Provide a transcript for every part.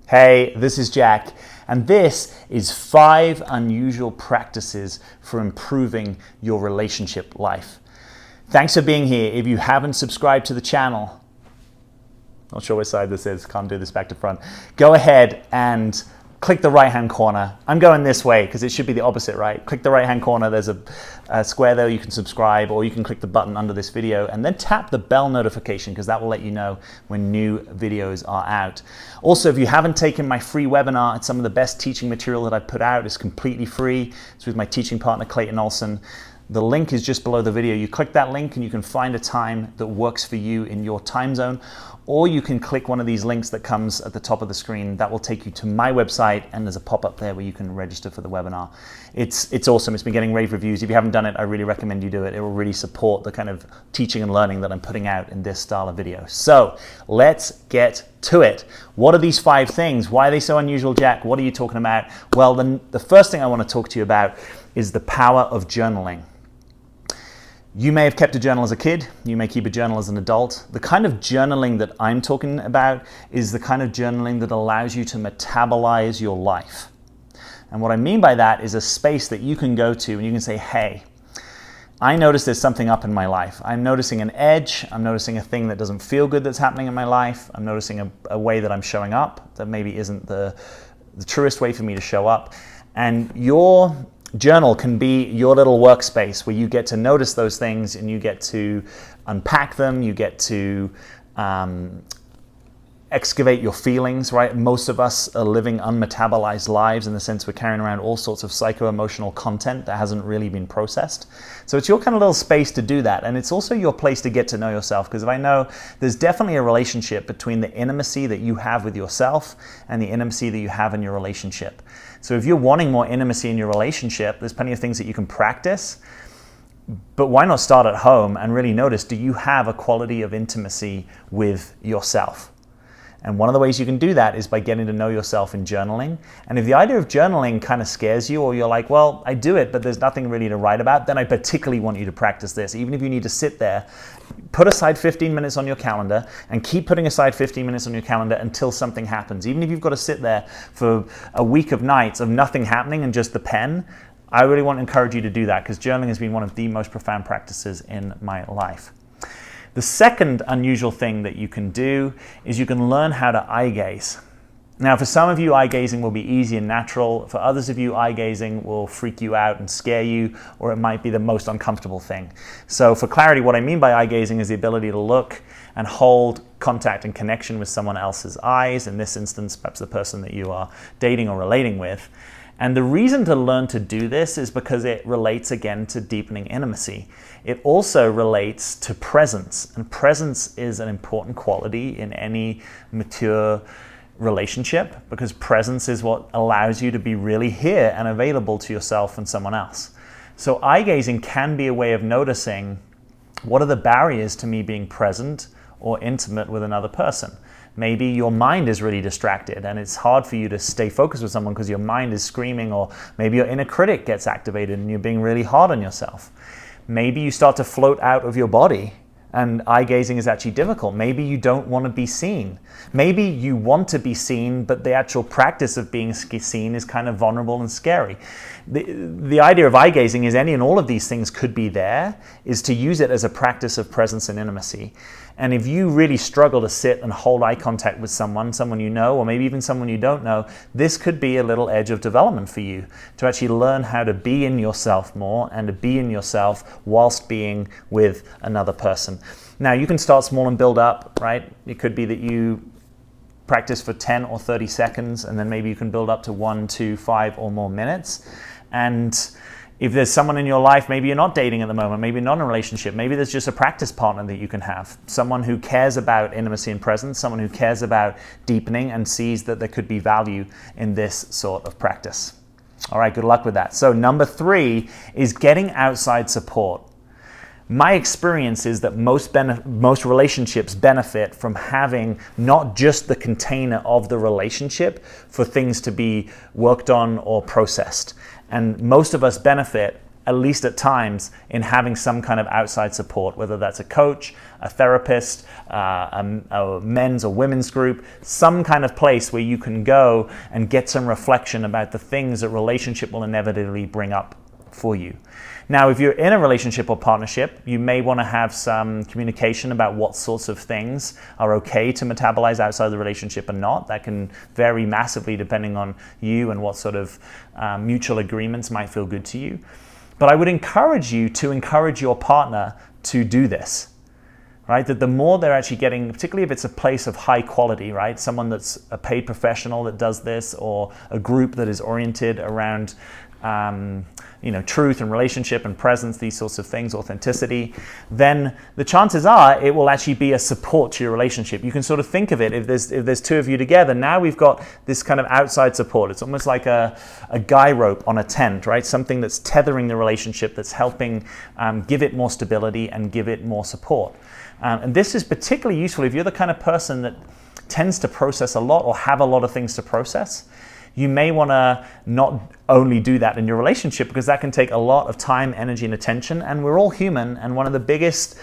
Hey, this is Jack, and this is 5 unusual practices for improving your relationship life. Thanks for being here. If you haven't subscribed to the channel, not sure which side this is, can't do this back to front, go ahead and click the right-hand corner. I'm going this way because it should be the opposite, right? Click the right-hand corner. There's a square there. You can subscribe, or you can click the button under this video and then tap the bell notification because that will let you know when new videos are out. Also, if you haven't taken my free webinar, it's some of the best teaching material that I've put out. It's completely free. It's with my teaching partner, Clayton Olson. The link is just below the video. You click that link and you can find a time that works for you in your time zone, or you can click one of these links that comes at the top of the screen. That will take you to my website, and there's a pop-up there where you can register for the webinar. It's awesome. It's been getting rave reviews. If you haven't done it, I really recommend you do it. It will really support the kind of teaching and learning that I'm putting out in this style of video. So let's get to it. What are these 5 things? Why are they so unusual, Jack? What are you talking about? Well, the first thing I want to talk to you about is the power of journaling. You may have kept a journal as a kid, you may keep a journal as an adult. The kind of journaling that I'm talking about is the kind of journaling that allows you to metabolize your life. And what I mean by that is a space that you can go to and you can say, hey, I notice there's something up in my life. I'm noticing an edge, I'm noticing a thing that doesn't feel good that's happening in my life, I'm noticing a way that I'm showing up that maybe isn't the truest way for me to show up. And your journal can be your little workspace where you get to notice those things and you get to unpack them, you get to excavate your feelings, right? Most of us are living unmetabolized lives in the sense we're carrying around all sorts of psycho-emotional content that hasn't really been processed. So it's your kind of little space to do that. And it's also your place to get to know yourself, because if I know there's definitely a relationship between the intimacy that you have with yourself and the intimacy that you have in your relationship. So if you're wanting more intimacy in your relationship, there's plenty of things that you can practice. But why not start at home and really notice, do you have a quality of intimacy with yourself? And one of the ways you can do that is by getting to know yourself in journaling. And if the idea of journaling kind of scares you, or you're like, well, I do it, but there's nothing really to write about, then I particularly want you to practice this. Even if you need to sit there, put aside 15 minutes on your calendar and keep putting aside 15 minutes on your calendar until something happens. Even if you've got to sit there for a week of nights of nothing happening and just the pen, I really want to encourage you to do that, because journaling has been one of the most profound practices in my life. The second unusual thing that you can do is you can learn how to eye gaze. Now, for some of you, eye gazing will be easy and natural. For others of you, eye gazing will freak you out and scare you, or it might be the most uncomfortable thing. So for clarity, what I mean by eye gazing is the ability to look and hold contact and connection with someone else's eyes, in this instance, perhaps the person that you are dating or relating with. And the reason to learn to do this is because it relates again to deepening intimacy. It also relates to presence, and presence is an important quality in any mature relationship, because presence is what allows you to be really here and available to yourself and someone else. So eye gazing can be a way of noticing, what are the barriers to me being present or intimate with another person? Maybe your mind is really distracted and it's hard for you to stay focused with someone because your mind is screaming, or maybe your inner critic gets activated and you're being really hard on yourself. Maybe you start to float out of your body and eye gazing is actually difficult. Maybe you don't want to be seen. Maybe you want to be seen, but the actual practice of being seen is kind of vulnerable and scary. The idea of eye gazing is any and all of these things could be there, is to use it as a practice of presence and intimacy. And if you really struggle to sit and hold eye contact with someone you know, or maybe even someone you don't know, this could be a little edge of development for you to actually learn how to be in yourself more and to be in yourself whilst being with another person. Now, you can start small and build up, right? It could be that you practice for 10 or 30 seconds, and then maybe you can build up to 1, 2, 5 or more minutes. And if there's someone in your life, maybe you're not dating at the moment, maybe not in a relationship, maybe there's just a practice partner that you can have, someone who cares about intimacy and presence, someone who cares about deepening and sees that there could be value in this sort of practice. All right, good luck with that. So number 3 is getting outside support. My experience is that most relationships benefit from having not just the container of the relationship for things to be worked on or processed. And most of us benefit at least at times, in having some kind of outside support, whether that's a coach, a therapist, a men's or women's group, some kind of place where you can go and get some reflection about the things that relationship will inevitably bring up for you. Now, if you're in a relationship or partnership, you may want to have some communication about what sorts of things are okay to metabolize outside the relationship and not. That can vary massively depending on you and what sort of mutual agreements might feel good to you. But I would encourage you to encourage your partner to do this, right? That the more they're actually getting, particularly if it's a place of high quality, right? Someone that's a paid professional that does this, or a group that is oriented around truth and relationship and presence, these sorts of things, authenticity, then the chances are it will actually be a support to your relationship. You can sort of think of it, if there's two of you together, now we've got this kind of outside support. It's almost like a guy rope on a tent, right? Something that's tethering the relationship, that's helping give it more stability and give it more support. And this is particularly useful if you're the kind of person that tends to process a lot or have a lot of things to process. You may want to not only do that in your relationship, because that can take a lot of time, energy, and attention. And we're all human. And one of the biggest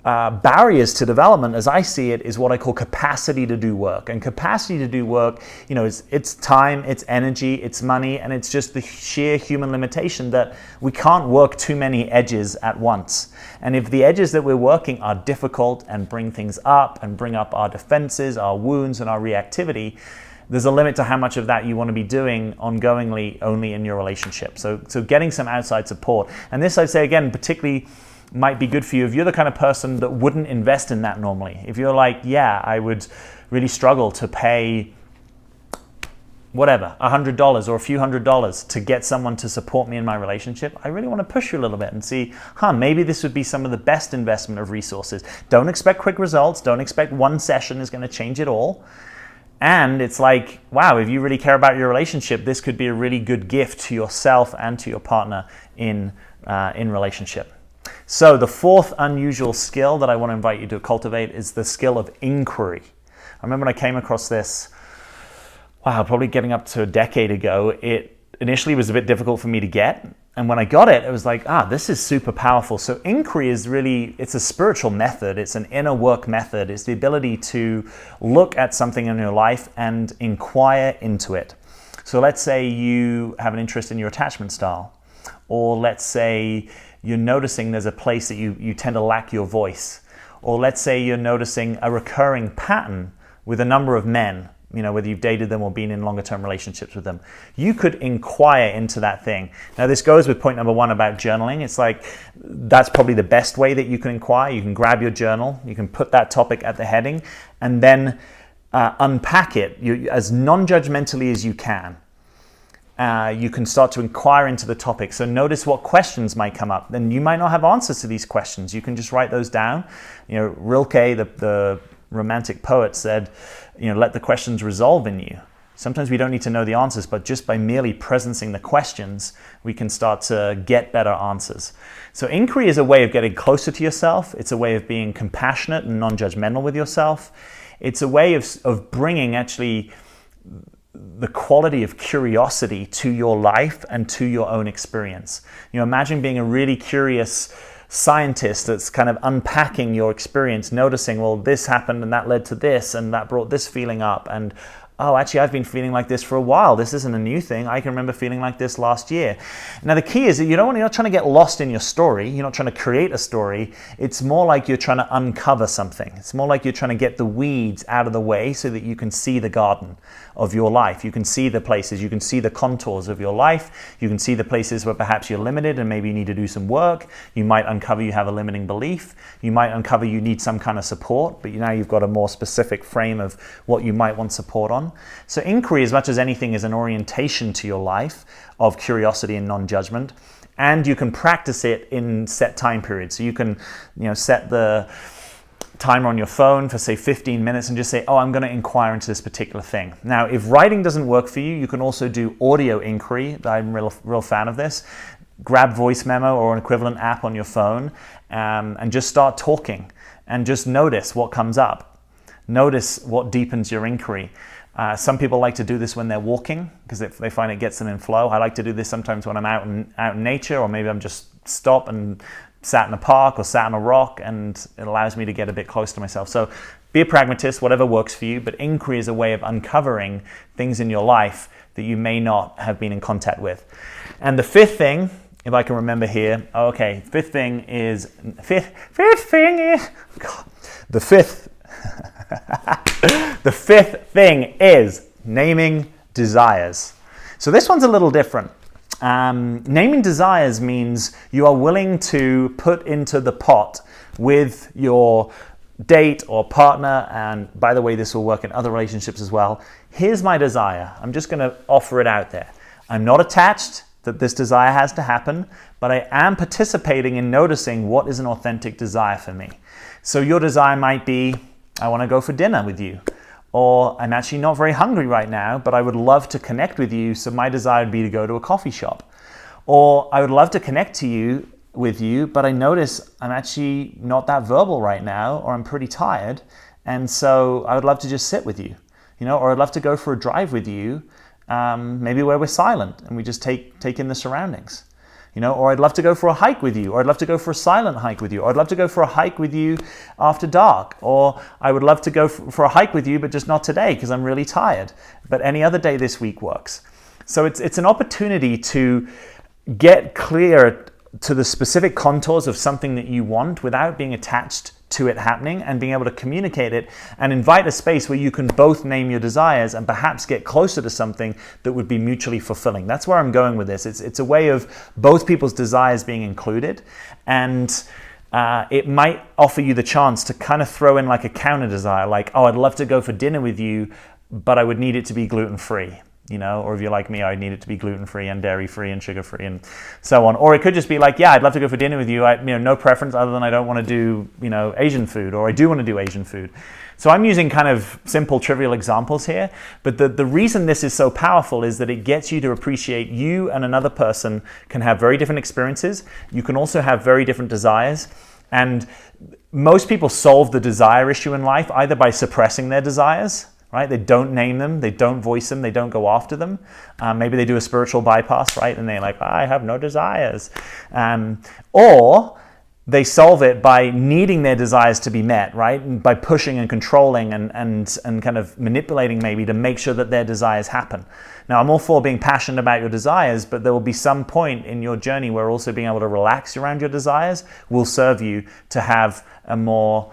barriers to development, as I see it, is what I call capacity to do work. And capacity to do work, it's time, it's energy, it's money, and it's just the sheer human limitation that we can't work too many edges at once. And if the edges that we're working are difficult and bring things up and bring up our defenses, our wounds, and our reactivity, there's a limit to how much of that you want to be doing ongoingly only in your relationship. So getting some outside support. And this, I'd say again, particularly might be good for you if you're the kind of person that wouldn't invest in that normally. If you're like, yeah, I would really struggle to pay whatever, $100 or a few $100s to get someone to support me in my relationship, I really want to push you a little bit and see, maybe this would be some of the best investment of resources. Don't expect quick results. Don't expect one session is going to change it all. And it's like, wow, if you really care about your relationship, this could be a really good gift to yourself and to your partner in relationship. So the fourth unusual skill that I want to invite you to cultivate is the skill of inquiry. I remember when I came across this, probably getting up to a decade ago, it initially was a bit difficult for me to get. And when I got it, it was like, this is super powerful. So inquiry is really, it's a spiritual method. It's an inner work method. It's the ability to look at something in your life and inquire into it. So let's say you have an interest in your attachment style. Or let's say you're noticing there's a place that you tend to lack your voice. Or let's say you're noticing a recurring pattern with a number of men, whether you've dated them or been in longer term relationships with them. You could inquire into that thing. Now, this goes with point number one about journaling. It's like, that's probably the best way that you can inquire. You can grab your journal, you can put that topic at the heading, and then unpack it as non-judgmentally as you can. You can start to inquire into the topic. So notice what questions might come up. Then you might not have answers to these questions. You can just write those down. Rilke, the romantic poet, said, let the questions resolve in you. Sometimes we don't need to know the answers, but just by merely presencing the questions, we can start to get better answers. So inquiry is a way of getting closer to yourself. It's a way of being compassionate and non-judgmental with yourself. It's a way of bringing actually the quality of curiosity to your life and to your own experience. Imagine being a really curious scientist that's kind of unpacking your experience, noticing, well, this happened and that led to this and that brought this feeling up, and actually I've been feeling like this for a while. This isn't a new thing. I can remember feeling like this last year. Now the key is that you're not trying to get lost in your story. You're not trying to create a story. It's more like you're trying to uncover something. It's more like you're trying to get the weeds out of the way so that you can see the garden of your life. You can see the places, you can see the contours of your life. You can see the places where perhaps you're limited and maybe you need to do some work. You might uncover you have a limiting belief. You might uncover you need some kind of support, but now you've got a more specific frame of what you might want support on. So inquiry, as much as anything, is an orientation to your life of curiosity and non-judgment. And you can practice it in set time periods. So you can set the timer on your phone for say 15 minutes and just say, I'm going to inquire into this particular thing. Now, if writing doesn't work for you, you can also do audio inquiry. I'm a real fan of this. Grab Voice Memo or an equivalent app on your phone and just start talking and just notice what comes up. Notice what deepens your inquiry. Some people like to do this when they're walking because they find it gets them in flow. I like to do this sometimes when I'm out in nature, or maybe I'm just stopped and sat in a park or sat on a rock, and it allows me to get a bit close to myself. So be a pragmatist, whatever works for you, but inquiry is a way of uncovering things in your life that you may not have been in contact with. And the fifth thing, if I can remember here, the fifth thing is naming desires. So this one's a little different. Naming desires means you are willing to put into the pot with your date or partner, and by the way, this will work in other relationships as well. Here's my desire. I'm just going to offer it out there. I'm not attached that this desire has to happen, but I am participating in noticing what is an authentic desire for me. So your desire might be, I want to go for dinner with you. Or I'm actually not very hungry right now, but I would love to connect with you, so my desire would be to go to a coffee shop. Or I would love to connect with you, but I notice I'm actually not that verbal right now, or I'm pretty tired, and so I would love to just sit with you, or I'd love to go for a drive with you, maybe where we're silent and we just take in the surroundings. Or I'd love to go for a hike with you, or I'd love to go for a silent hike with you, or I'd love to go for a hike with you after dark, or I would love to go for a hike with you, but just not today because I'm really tired. But any other day this week works. So it's an opportunity to get clear to the specific contours of something that you want without being attached to it happening, and being able to communicate it and invite a space where you can both name your desires and perhaps get closer to something that would be mutually fulfilling. That's where I'm going with this. It's a way of both people's desires being included, and it might offer you the chance to kind of throw in like a counter desire, like, oh, I'd love to go for dinner with you, but I would need it to be gluten-free. Or if you're like me, I need it to be gluten-free and dairy-free and sugar-free and so on. Or it could just be like, yeah, I'd love to go for dinner with you. No preference other than I don't want to do, Asian food, or I do want to do Asian food. So I'm using kind of simple, trivial examples here. But the reason this is so powerful is that it gets you to appreciate you and another person can have very different experiences. You can also have very different desires. And most people solve the desire issue in life either by suppressing their desires, right? They don't name them, they don't voice them, they don't go after them. Maybe they do a spiritual bypass, right? And they're like, I have no desires. Or they solve it by needing their desires to be met, right? And by pushing and controlling and kind of manipulating maybe to make sure that their desires happen. Now, I'm all for being passionate about your desires, but there will be some point in your journey where also being able to relax around your desires will serve you to have a more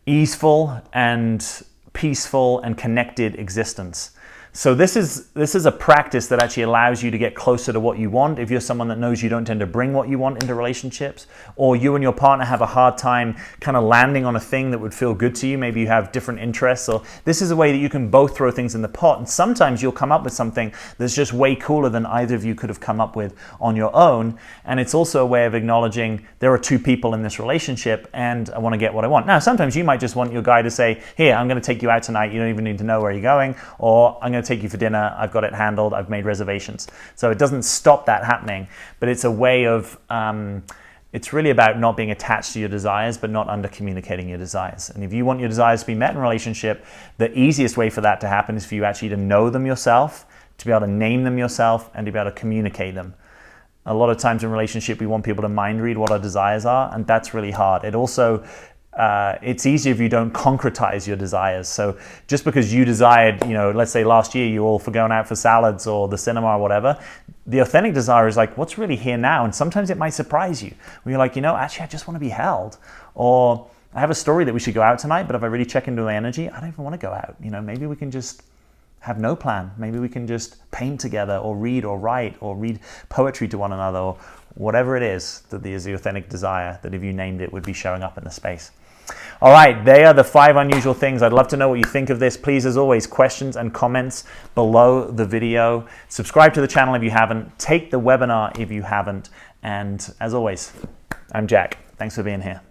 easeful and peaceful and connected existence. So this is a practice that actually allows you to get closer to what you want. If you're someone that knows you don't tend to bring what you want into relationships, or you and your partner have a hard time kind of landing on a thing that would feel good to you, maybe you have different interests, or this is a way that you can both throw things in the pot. And sometimes you'll come up with something that's just way cooler than either of you could have come up with on your own. And it's also a way of acknowledging there are two people in this relationship and I want to get what I want. Now, sometimes you might just want your guy to say, here, I'm going to take you out tonight. You don't even need to know where you're going. Or I'm going to take you for dinner. I've got it handled. I've made reservations. So it doesn't stop that happening, but it's a way of, it's really about not being attached to your desires, but not under communicating your desires. And if you want your desires to be met in a relationship, the easiest way for that to happen is for you actually to know them yourself, to be able to name them yourself, and to be able to communicate them. A lot of times in relationship, we want people to mind read what our desires are, and that's really hard. It also, it's easier if you don't concretize your desires. So just because you desired, let's say last year you all for going out for salads or the cinema or whatever, the authentic desire is like, what's really here now? And sometimes it might surprise you. When you're like, actually I just want to be held. Or I have a story that we should go out tonight, but if I really check into my energy, I don't even want to go out. Maybe we can just have no plan. Maybe we can just paint together or read or write or read poetry to one another, or whatever it is that is the authentic desire that if you named it would be showing up in the space. All right, they are the 5 unusual things. I'd love to know what you think of this. Please, as always, questions and comments below the video. Subscribe to the channel if you haven't. Take the webinar if you haven't. And as always, I'm Jack. Thanks for being here.